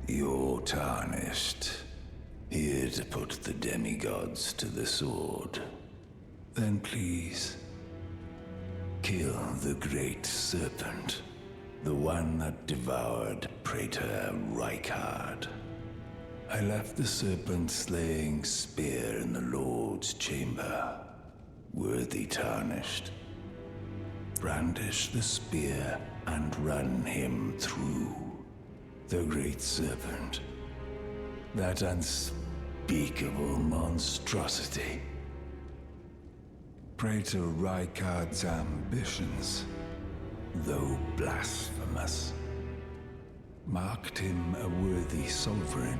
You're tarnished. Here to put the demigods to the sword. Then please, kill the great serpent. The one that devoured Praetor Rykard. I left the serpent-slaying spear in the Lord's chamber. Worthy tarnished. Brandish the spear and run him through. The great serpent. That unspeakable monstrosity. Praetor Rykard's ambitions, though blasphemous, marked him a worthy sovereign,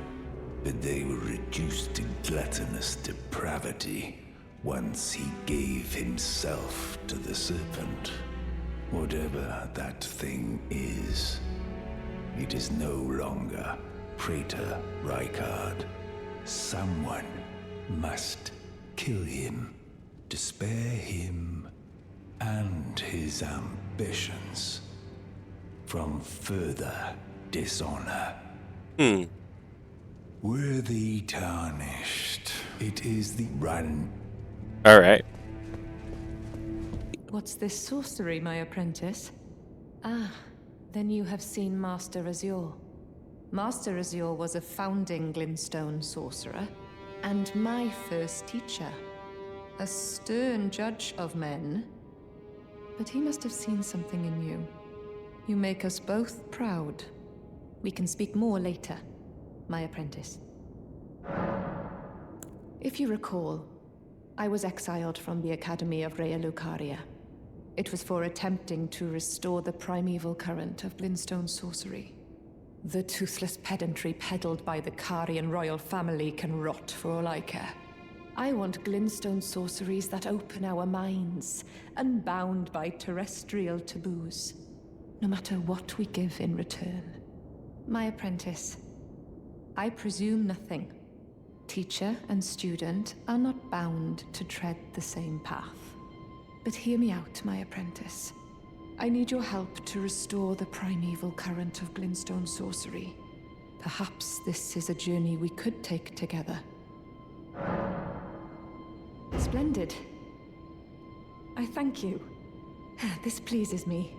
but they were reduced to gluttonous depravity once he gave himself to the serpent. Whatever that thing is, it is no longer Praetor Rykard. Someone must kill him to spare him and his ambitions from further dishonor. Worthy tarnished. It is the run. All right. What's this sorcery, my apprentice? Ah, then you have seen Master Azure. Master Azure was a founding Glintstone sorcerer, and my first teacher. A stern judge of men. But he must have seen something in you. You make us both proud. We can speak more later, my apprentice. If you recall, I was exiled from the Academy of Rea Lucaria. It was for attempting to restore the primeval current of Glintstone sorcery. The toothless pedantry peddled by the Carian royal family can rot for all I care. I want Glintstone sorceries that open our minds, unbound by terrestrial taboos, no matter what we give in return. My apprentice, I presume nothing. Teacher and student are not bound to tread the same path. But hear me out, my apprentice. I need your help to restore the primeval current of Glintstone sorcery. Perhaps this is a journey we could take together. Splendid. I thank you. This pleases me.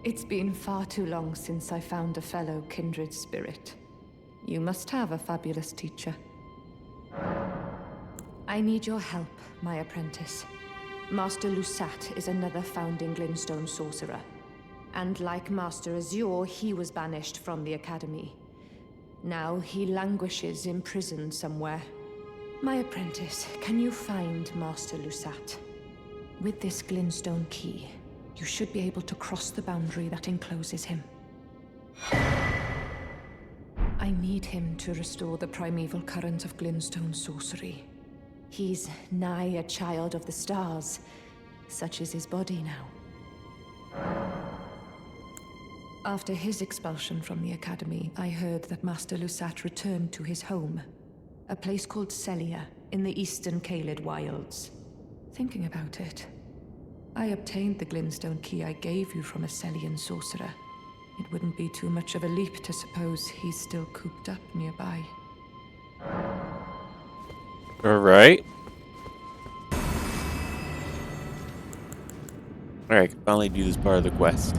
It's been far too long since I found a fellow kindred spirit. You must have a fabulous teacher. I need your help, my apprentice. Master Lusat is another founding Glintstone sorcerer. And like Master Azure, he was banished from the Academy. Now he languishes in prison somewhere. My apprentice, can you find Master Lusat? With this Glintstone key, you should be able to cross the boundary that encloses him. I need him to restore the primeval current of Glintstone sorcery. He's nigh a child of the stars. Such is his body now. After his expulsion from the Academy, I heard that Master Lusat returned to his home, a place called Celia in the eastern Caelid wilds. Thinking about it, I obtained the Glintstone key I gave you from a Celian sorcerer. It wouldn't be too much of a leap to suppose he's still cooped up nearby. Alright. Alright, I can finally do this part of the quest.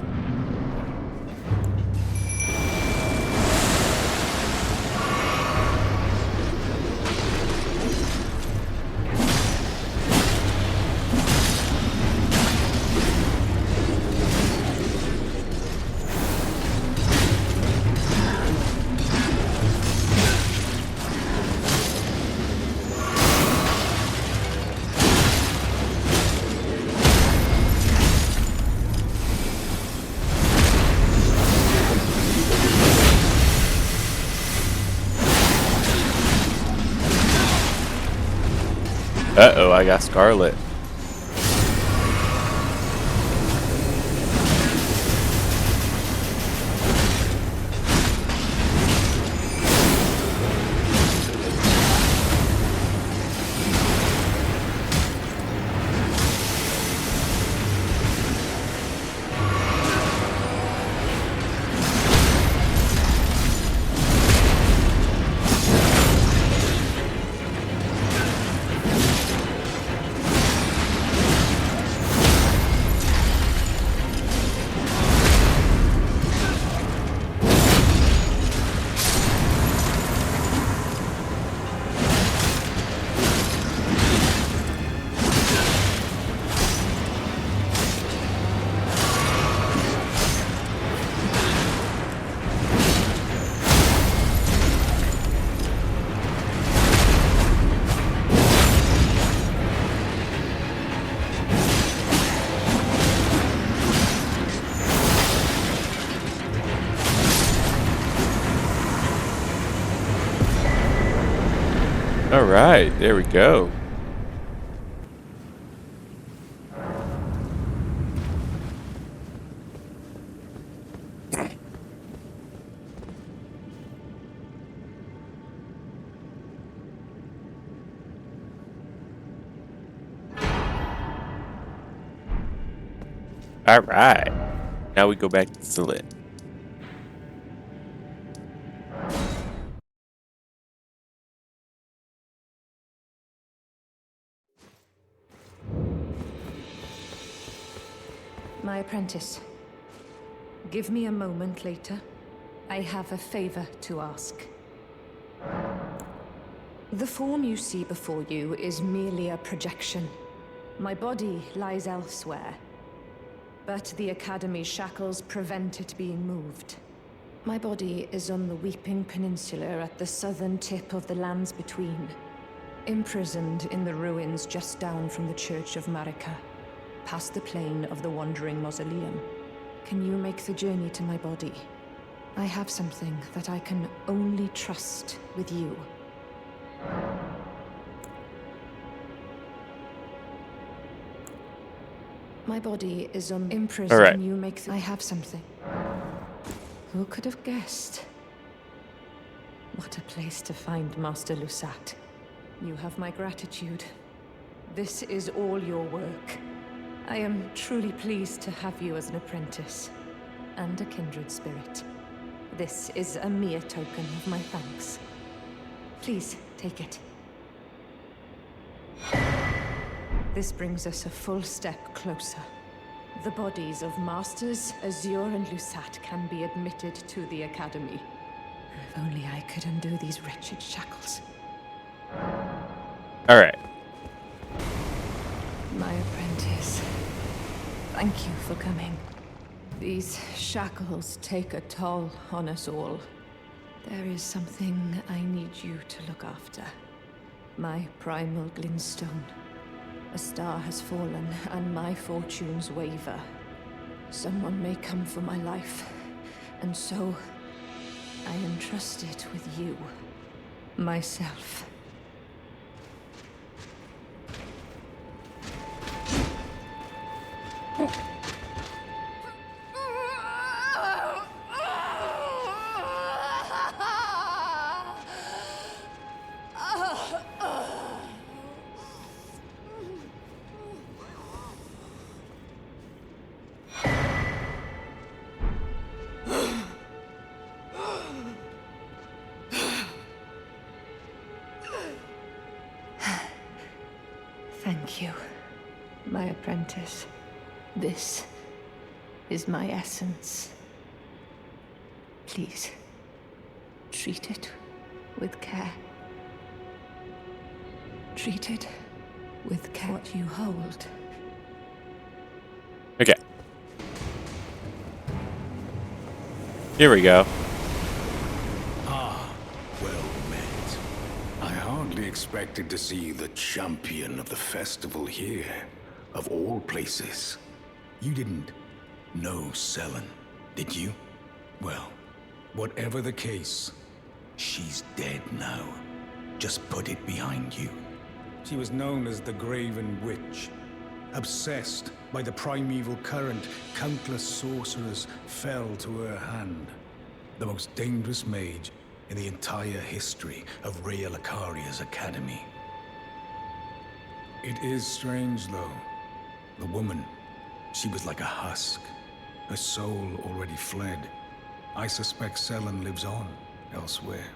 Uh-oh, I got Scarlet. Alright, there we go. Alright. Now we go back to Celine. My apprentice, give me a moment later. I have a favor to ask. The form you see before you is merely a projection. My body lies elsewhere, but the Academy's shackles prevent it being moved. My body is on the Weeping Peninsula at the southern tip of the lands between, imprisoned in the ruins just down from the Church of Marika, past the plain of the Wandering Mausoleum. Can you make the journey to my body? I have something that I can only trust with you. My body is on imprisoned. All right. Can you make the... I have something. Who could have guessed? What a place to find Master Lusat. You have my gratitude. This is all your work. I am truly pleased to have you as an apprentice, and a kindred spirit. This is a mere token of my thanks. Please, take it. This brings us a full step closer. The bodies of Masters, Azure, and Lusat can be admitted to the Academy. If only I could undo these wretched shackles. Alright. My apprentice, thank you for coming. These shackles take a toll on us all. There is something I need you to look after. My primal glintstone. A star has fallen, and my fortunes waver. Someone may come for my life, and so I entrust it with you. Myself. Thank you, my apprentice. This is my essence. Please, treat it with care. Treat it with care. What you hold. Okay. Here we go. Well met. I hardly expected to see the champion of the festival here, of all places. You didn't know Selen, did you? Well, whatever the case, she's dead now. Just put it behind you. She was known as the Graven Witch. Obsessed by the primeval current, countless sorcerers fell to her hand. The most dangerous mage in the entire history of Raya Lucaria's academy. It is strange, though. The woman, she was like a husk. Her soul already fled. I suspect Selen lives on, elsewhere.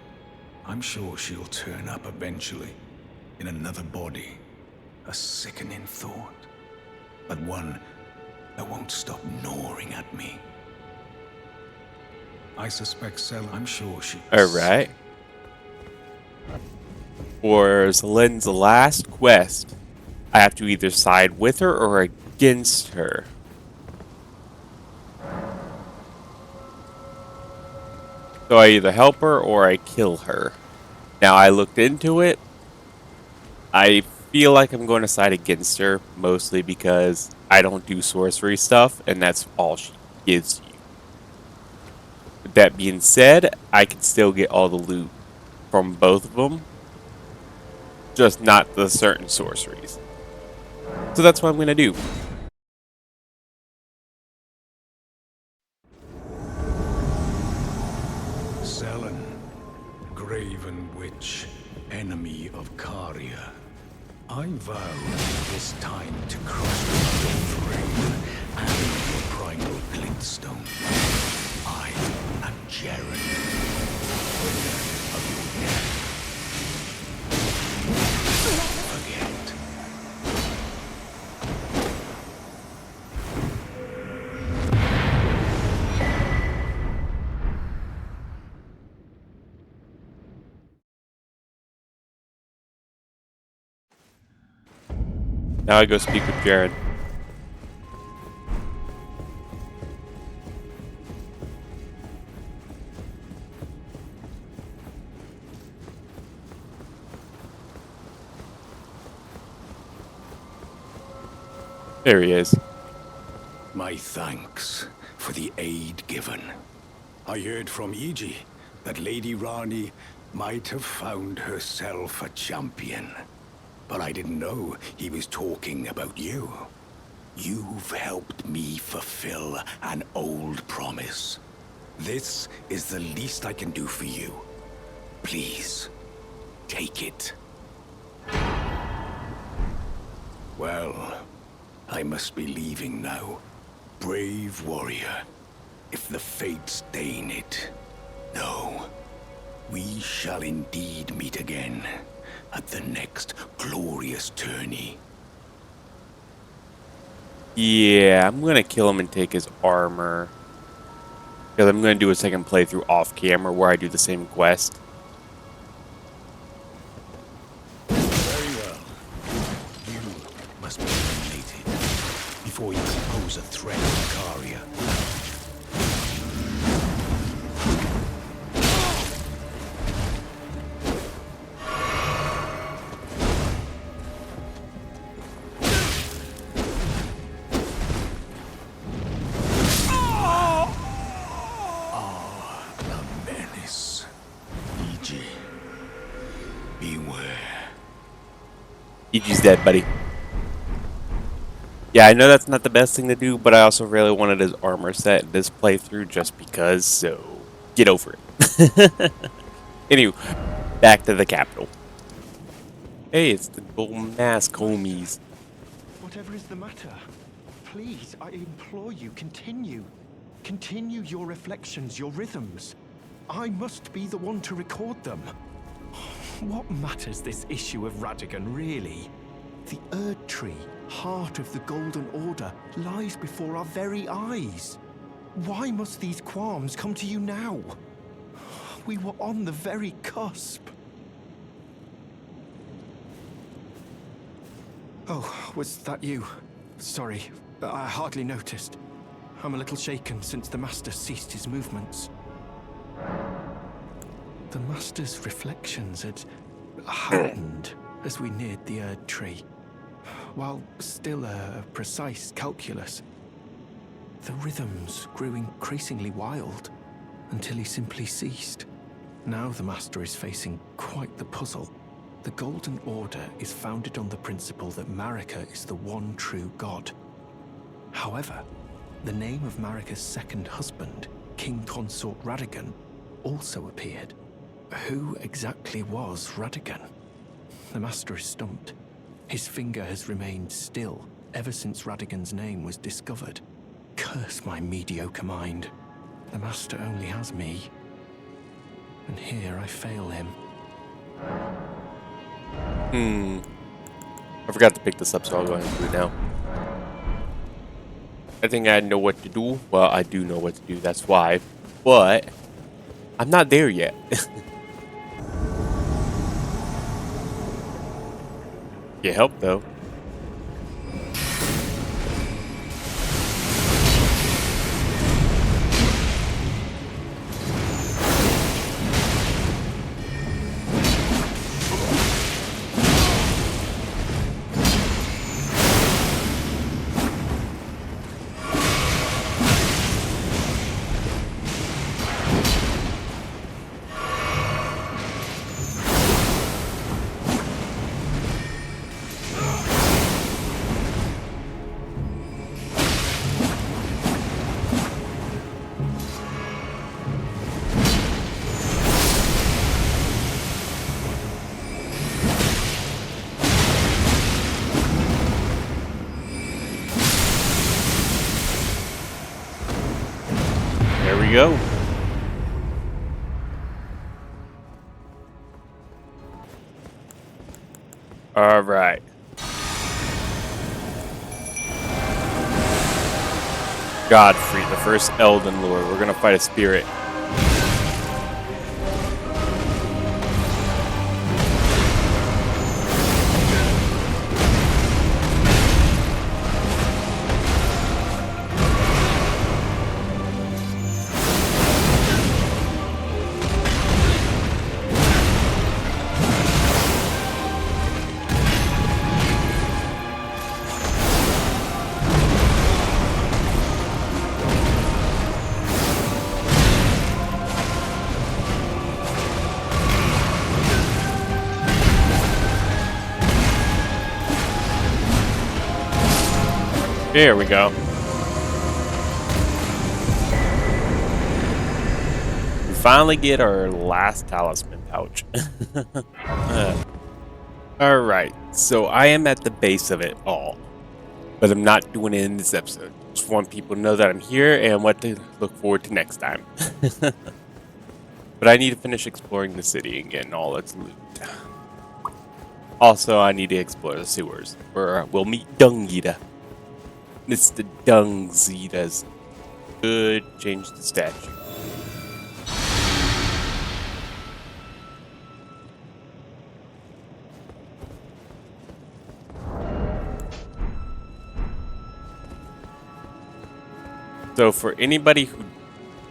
I'm sure she'll turn up eventually, in another body. A sickening thought, but one that won't stop gnawing at me. I suspect Selen, I'm sure she... Alright. For Celine's last quest, I have to either side with her or against her. So I either help her or I kill her. Now I looked into it. I feel like I'm going to side against her, mostly because I don't do sorcery stuff, and that's all she gives you. With that being said, I can still get all the loot from both of them. just not the certain sorceries. So that's what I'm gonna do. Selen, graven witch, enemy of Caria. I vow this time to cross your frame and your primal glintstone. I am Jaren, winner of your death. Forget. Now I go speak with Jaren. There he is. My thanks for the aid given. I heard from Iji that Lady Rani might have found herself a champion. But I didn't know he was talking about you. You've helped me fulfill an old promise. This is the least I can do for you. Please, take it. Well, I must be leaving now. Brave warrior, if the fates deign it. No, we shall indeed meet again at the next glorious tourney. Yeah, I'm gonna kill him and take his armor. Because I'm gonna do a second playthrough off camera where I do the same quest. Very well. You must be eliminated before you can pose a threat to Caria. Iji's dead, buddy. Yeah, I know that's not the best thing to do, but I also really wanted his armor set in this playthrough just because, so get over it. Anyway, back to the capital. Hey, it's the Golden Mask homies. Whatever is the matter, please, I implore you, continue. Continue your reflections, your rhythms. I must be the one to record them. What matters this issue of Radigan, really? The Erd Tree, heart of the Golden Order, lies before our very eyes. Why must these qualms come to you now? We were on the very cusp. Oh, was that you? Sorry, I hardly noticed. I'm a little shaken since the Master ceased his movements. The Master's reflections had heightened as we neared the Erd Tree. While still a precise calculus, the rhythms grew increasingly wild until he simply ceased. Now the Master is facing quite the puzzle. The Golden Order is founded on the principle that Marika is the one true god. However, the name of Marika's second husband, King Consort Radigan, also appeared. Who exactly was Radigan? The Master is stumped. His finger has remained still ever since Radigan's name was discovered. Curse my mediocre mind. The Master only has me. And here I fail him. I forgot to pick this up, so I'll go ahead and do it now. I think I know what to do. Well, I do know what to do, that's why. But I'm not there yet. Get help, though. There we go. All right. Godfrey, the first Elden Lord. We're gonna fight a spirit. Here we go. We finally get our last talisman pouch. Alright, so I am at the base of it all. But I'm not doing it in this episode. Just want people to know that I'm here and what to look forward to next time. But I need to finish exploring the city and getting all its loot. Also, I need to explore the sewers, where we'll meet Dung. It's the Dung Zetas. Good, change the statue. So for anybody who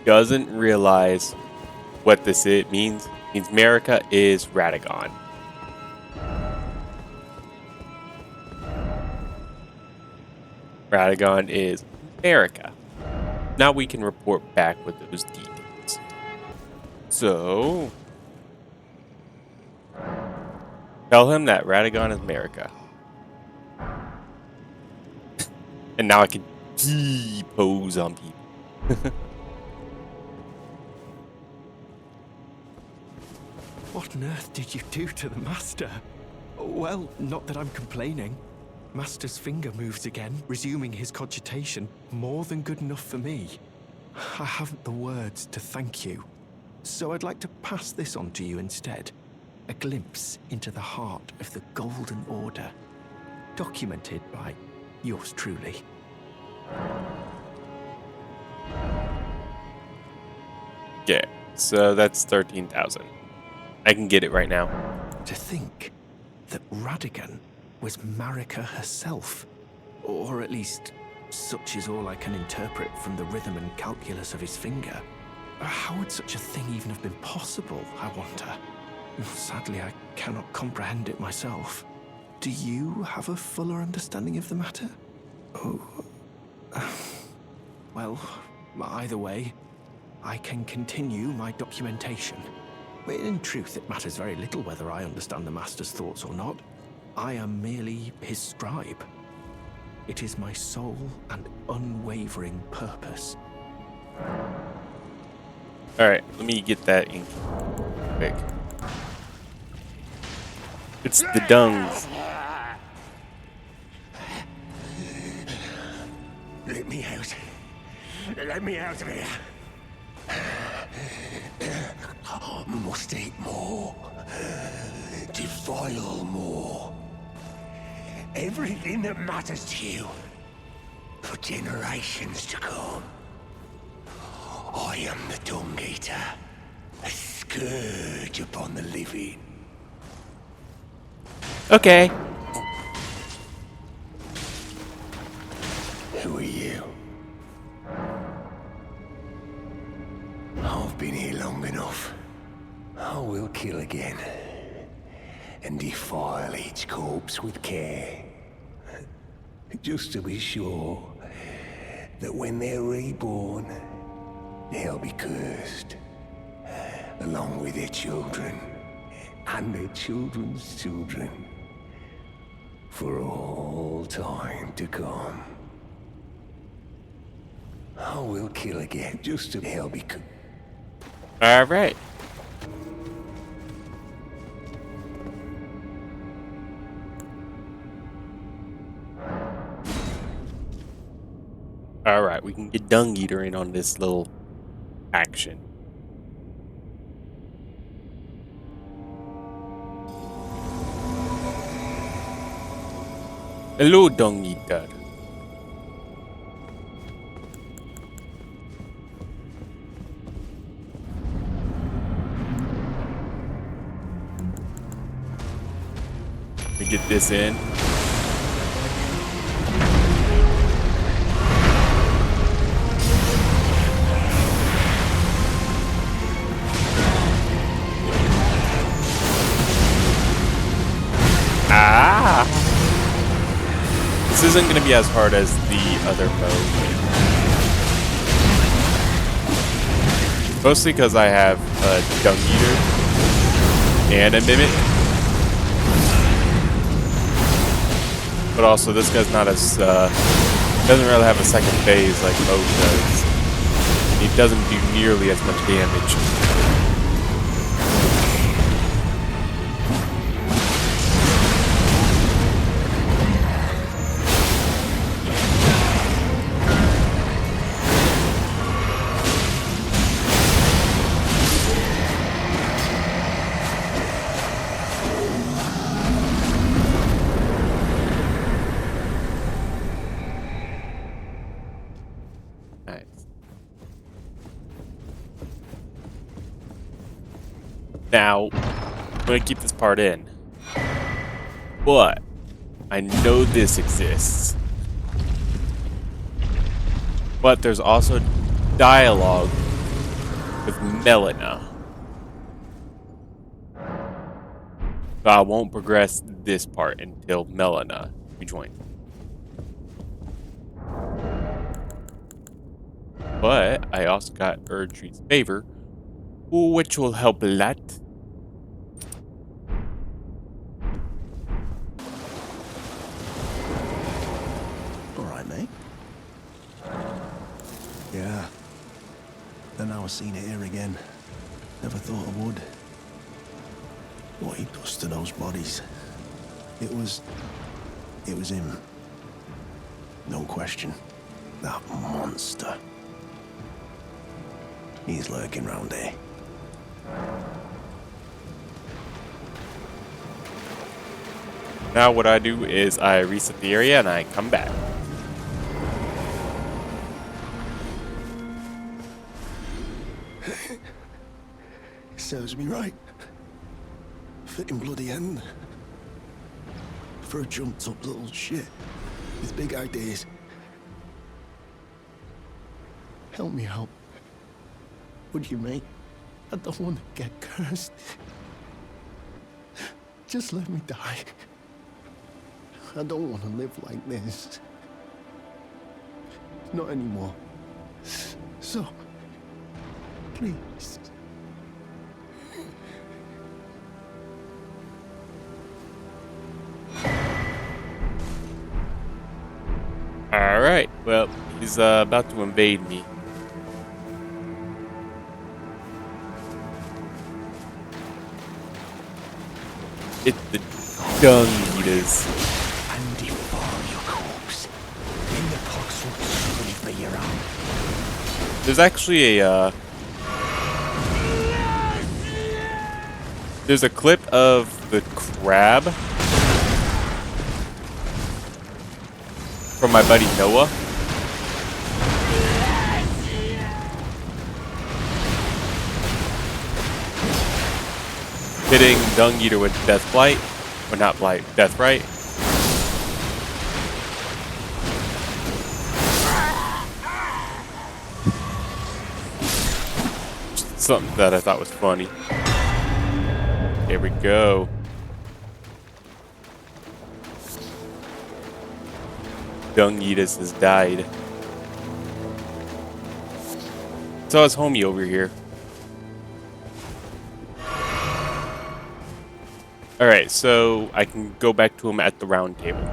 doesn't realize what this means Marika is Radagon. Radagon is Marika. Now we can report back with those details. So, tell him that Radagon is Marika. And now I can pose on people. What on earth did you do to the Master? Well, not that I'm complaining. Master's finger moves again, resuming his cogitation. More than good enough for me. I haven't the words to thank you. So I'd like to pass this on to you instead. A glimpse into the heart of the Golden Order. Documented by yours truly. Yeah, so that's 13,000. I can get it right now. To think that Radagon was Marika herself. Or at least, such is all I can interpret from the rhythm and calculus of his finger. How would such a thing even have been possible, I wonder? Sadly, I cannot comprehend it myself. Do you have a fuller understanding of the matter? Oh. Well, either way, I can continue my documentation. In truth, it matters very little whether I understand the Master's thoughts or not. I am merely his scribe. It is my sole and unwavering purpose. Alright, let me get that ink quick. It's the Dungs. Let me out. Let me out of here. Must eat more. Defile more. Everything that matters to you. For generations to come. I am the Dung Eater. A scourge upon the living. Okay. Who are you? I've been here long enough. I will kill again. And defile each corpse with care. Just to be sure that when they're reborn, they'll be cursed. Along with their children. And their children's children. For all time to come. I will kill again, just to they'll be cursed. Alright. Alright, we can get Dung Eater in on this little action. Hello, dung eater. Let me get this in. Ah! This isn't going to be as hard as the other mode. Mostly because I have a dung eater and a mimic. But also this guy's not as, doesn't really have a second phase like Mo does. He doesn't do nearly as much damage. Now, I'm going to keep this part in. But, I know this exists. But there's also dialogue with Melina. So I won't progress this part until Melina rejoins. But, I also got Erdtree's favor, which will help a lot. Alright, mate. Yeah. Then I was seeing it here again. Never thought I would. What he does to those bodies. It was him. No question. That monster. He's lurking round here. Now what I do is I reset the area and I come back. Serves me right. Fitting bloody end. For a jumped up little shit with big ideas. Help me out. Would you, mate? I don't want to get cursed. Just let me die. I don't want to live like this. Not anymore. So, please. Alright, well, he's about to invade me. It's the dung eaters. And devour your corpse. In the pox will surely for your own. There's actually a, there's a clip of the crab from my buddy Noah. Hitting Dung Eater with Death Blight. Or not Blight, Death Right. Something that I thought was funny. Here we go. Dung Eatus has died. So is homie over here. Alright, so I can go back to him at the round table.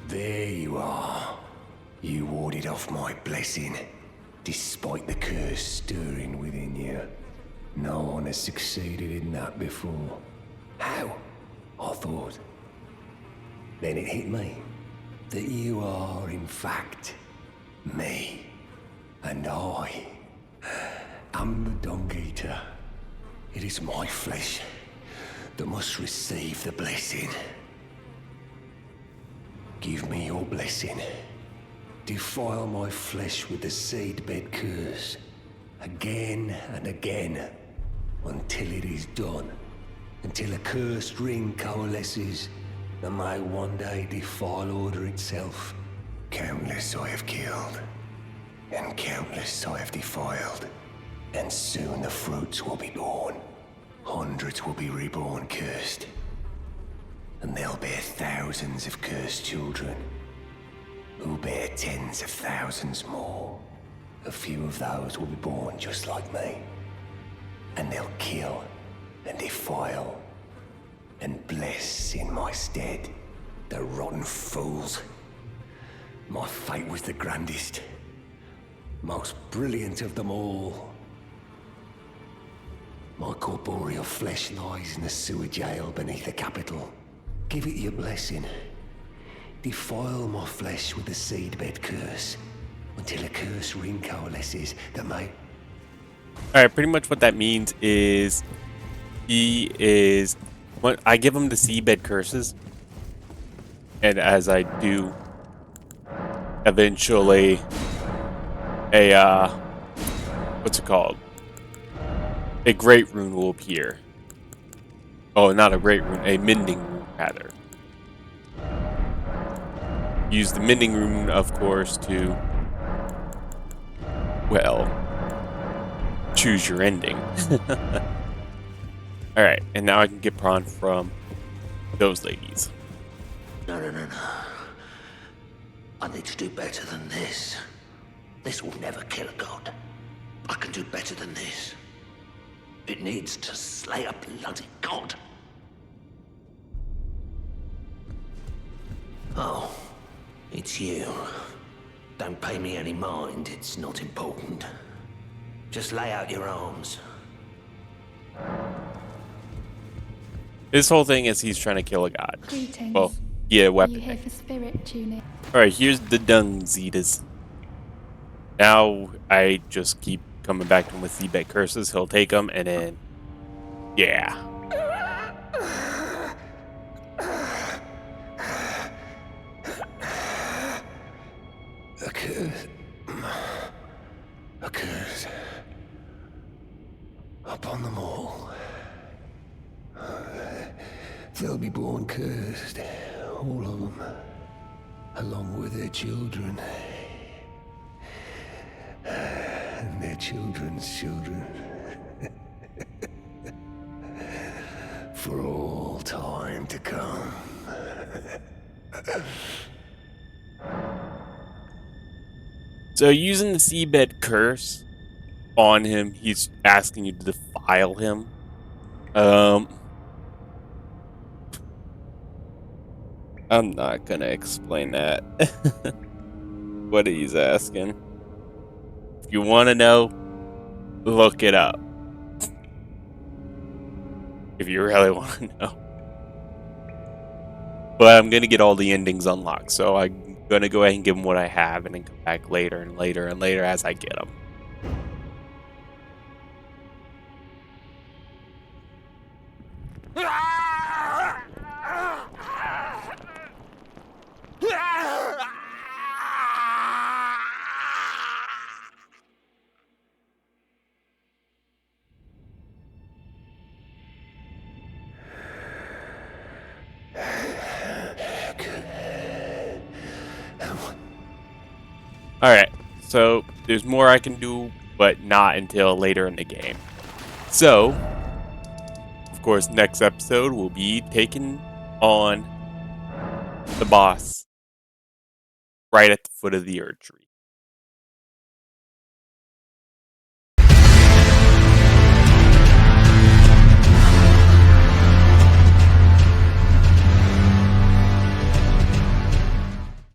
There you are. You warded off my blessing, despite the curse stirring within you. No one has succeeded in that before. How? I thought. Then it hit me that you are, in fact, Me. And I am the Dung Eater. It is my flesh that must receive the blessing. Give me your blessing. Defile my flesh with the seedbed curse, again and again, until it is done. Until a cursed ring coalesces and may one day defile order itself. Countless I have killed, and countless I have defiled. And soon the fruits will be born. Hundreds will be reborn cursed. And they'll bear thousands of cursed children, who bear tens of thousands more. A few of those will be born just like me. And they'll kill and defile and bless in my stead. The rotten fools. My fate was the grandest, most brilliant of them all. My corporeal flesh lies in the sewer jail beneath the capital. Give it your blessing. Defile my flesh with the seedbed curse, until a curse ring coalesces that may... Alright, pretty much what that means is when I give him the seedbed curses, and as I do, eventually what's it called? A great rune will appear. Oh, not a great rune, a mending rune, rather. Use the mending rune, of course, to, well, choose your ending. Alright, and now I can get prawn from those ladies. No. I need to do better than this. This will never kill a god. I can do better than this. It needs to slay a bloody god. Oh, it's you. Don't pay me any mind, it's not important. Just lay out your arms. This whole thing is he's trying to kill a god. Greetings. Well, yeah, Are weapon. you here for spirit tuning? Alright, here's the dung zetas. Now I just keep coming back to him with seedbed curses. He'll take them and then, yeah. A curse upon them all. They'll be born cursed, all of them, along with their children. And their children's children. For all time to come. So using the seedbed curse on him, he's asking you to defile him. I'm not gonna explain that. What he's asking. If you want to know, look it up. If you really want to know. But I'm gonna get all the endings unlocked, so I'm gonna go ahead and give him what I have, and then come back later and later and later as I get them. Alright, so there's more I can do, but not until later in the game. So, of course, next episode will be taking on the boss right at the foot of the Erd tree.